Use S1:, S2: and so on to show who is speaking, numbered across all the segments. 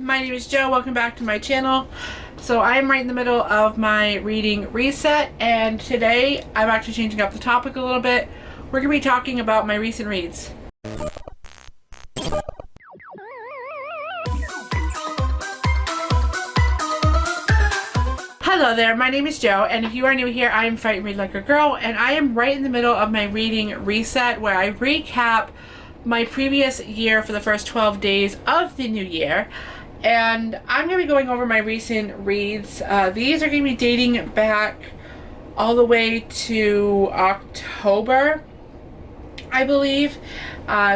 S1: my name is Jo. Welcome back to my channel. So I am right in the middle of my reading reset, and today I'm actually changing up the topic a little bit. We're going to be talking about my recent reads. Hello there, my name is Jo, and if you are new here, I am Fight and Read Like a Girl, and I am right in the middle of my reading reset where I recap my previous year for the first 12 days of the new year. And I'm going to be going over my recent reads. These are going to be dating back all the way to October, I believe.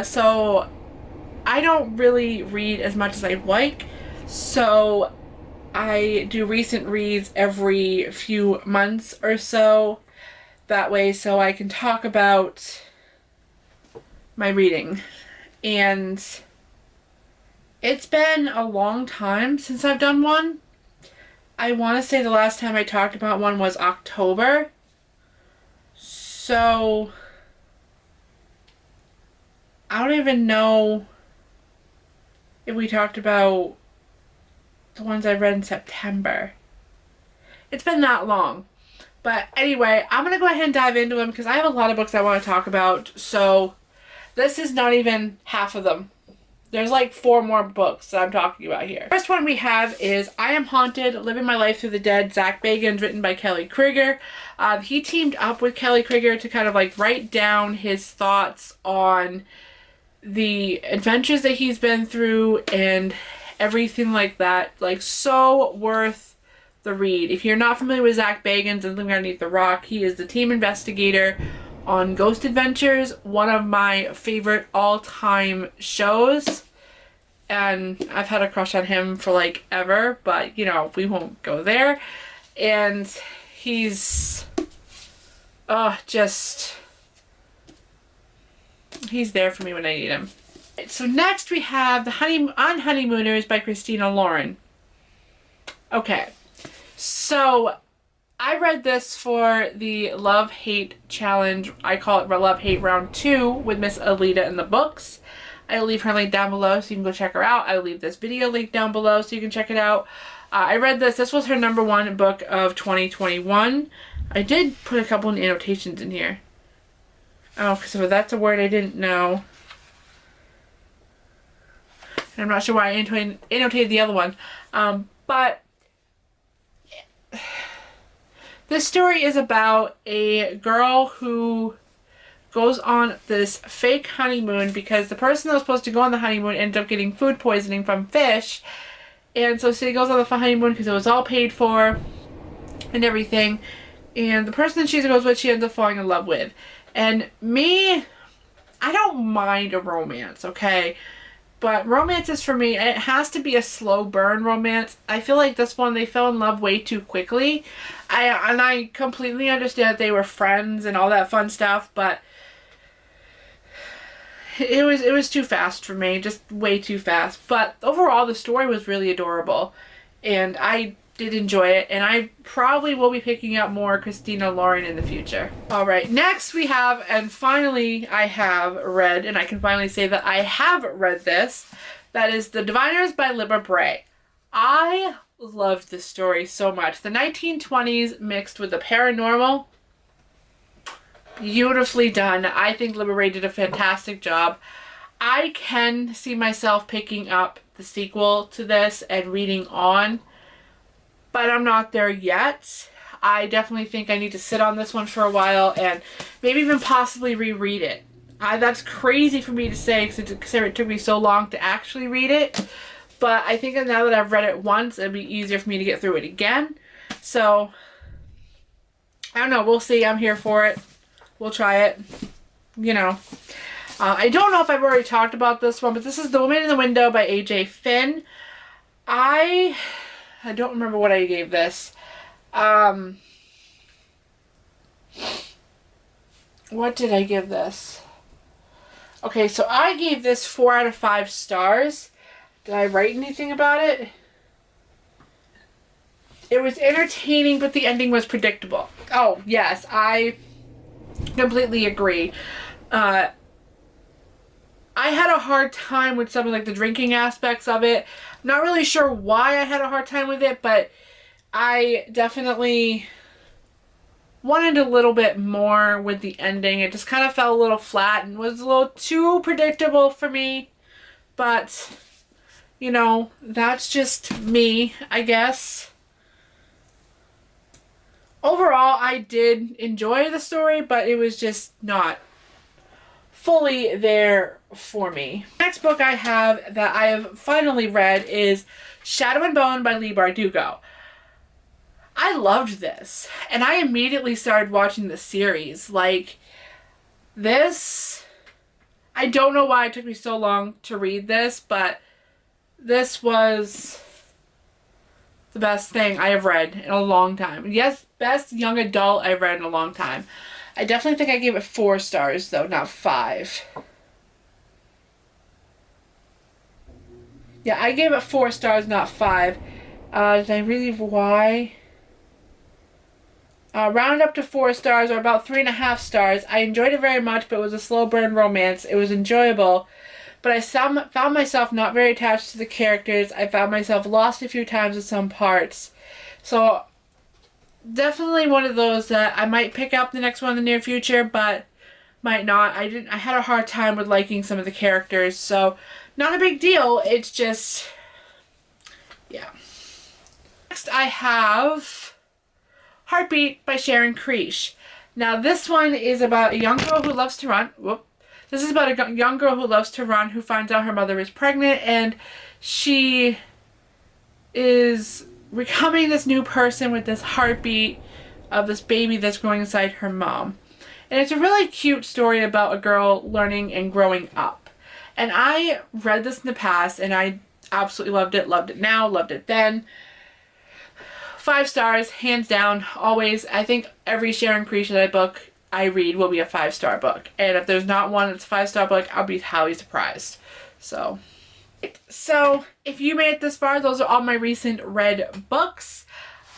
S1: So I don't really read as much as I like. So I do recent reads every few months or so. That way so I can talk about my reading. And it's been a long time since I've done one. I want to say the last time I talked about one was October. So I don't even know if we talked about the ones I read in September. It's been that long. But anyway, I'm going to go ahead and dive into them because I have a lot of books I want to talk about. So this is not even half of them. There's like 4 more books that I'm talking about here. First one we have is I Am Haunted, Living My Life Through the Dead, Zach Bagans, written by Kelly Krieger. He teamed up with Kelly Krieger to kind of like write down his thoughts on the adventures that he's been through and everything like that. Like, so worth the read. If you're not familiar with Zach Bagans and Living Underneath the Rock, he is the team investigator on Ghost Adventures, one of my favorite all-time shows. And I've had a crush on him for like ever, but you know, we won't go there. And he's he's there for me when I need him. So next we have Honeymooners by Christina Lauren. Okay, so I read this for the Love-Hate Challenge. I call it Love-Hate Round 2 with Miss Alita in the books. I'll leave her link down below so you can go check her out. I'll leave this video link down below so you can check it out. I read this. This was her #1 book of 2021. I did put a couple of annotations in here. Oh, so that's a word I didn't know. And I'm not sure why I annotated the other one. But this story is about a girl who goes on this fake honeymoon because the person that was supposed to go on the honeymoon ended up getting food poisoning from fish. And so she goes on the honeymoon because it was all paid for and everything. And the person that she goes with, she ends up falling in love with. And me, I don't mind a romance, okay? But romance is for me, it has to be a slow burn romance. I feel like this one, they fell in love way too quickly. I completely understand that they were friends and all that fun stuff, but it was too fast for me, just way too fast. But overall, the story was really adorable, and I did enjoy it, and I probably will be picking up more Christina Lauren in the future. Alright, next we have, and finally I have read, and I can finally say that I have read this, that is The Diviners by Libba Bray. I loved this story so much. The 1920s mixed with the paranormal. Beautifully done. I think Libba Bray did a fantastic job. I can see myself picking up the sequel to this and reading on, but I'm not there yet. I definitely think I need to sit on this one for a while and maybe even possibly reread it. That's crazy for me to say because it took me so long to actually read it. But I think now that I've read it once, it'll be easier for me to get through it again. So, I don't know. We'll see. I'm here for it. We'll try it. You know. I don't know if I've already talked about this one, but this is The Woman in the Window by A.J. Finn. I don't remember what I gave this. What did I give this? Okay, so I gave this 4 out of 5 stars. Did I write anything about it? It was entertaining, but the ending was predictable. Oh, yes, I completely agree. I had a hard time with some of like the drinking aspects of it. Not really sure why I had a hard time with it, but I definitely wanted a little bit more with the ending. It just kind of fell a little flat and was a little too predictable for me. But, you know, that's just me, I guess. Overall, I did enjoy the story, but it was just not fully there for me. Next book I have that I have finally read is Shadow and Bone by Leigh Bardugo. I loved this, and I immediately started watching the series. Like, this, I don't know why it took me so long to read this, but this was the best thing I have read in a long time. Yes, best young adult I've read in a long time. I definitely think I gave it 4 stars, though, not 5. Yeah, I gave it 4 stars, not 5. Did I really why? Round up to 4 stars, or about 3.5 stars. I enjoyed it very much, but it was a slow burn romance. It was enjoyable, but I found myself not very attached to the characters. I found myself lost a few times in some parts. So, definitely one of those that I might pick up the next one in the near future, but might not. I had a hard time with liking some of the characters, so not a big deal. It's just, yeah. Next I have Heartbeat by Sharon Creech. Now this one is about a young girl who loves to run. This is about a young girl who loves to run who finds out her mother is pregnant, and she is becoming this new person with this heartbeat of this baby that's growing inside her mom. And it's a really cute story about a girl learning and growing up. And I read this in the past and I absolutely loved it. Loved it now, loved it then. 5 stars, hands down, always. I think every Sharon Creech book I read will be a 5-star book. And if there's not one that's a 5-star book, I'll be highly surprised. So if you made it this far, those are all my recent read books.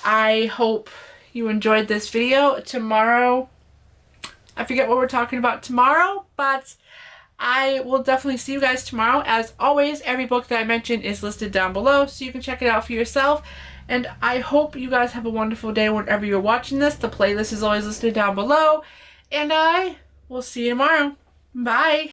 S1: I hope you enjoyed this video. Tomorrow, I forget what we're talking about tomorrow, but I will definitely see you guys tomorrow. As always, every book that I mentioned is listed down below, so you can check it out for yourself. And I hope you guys have a wonderful day whenever you're watching this. The playlist is always listed down below. And I will see you tomorrow. Bye.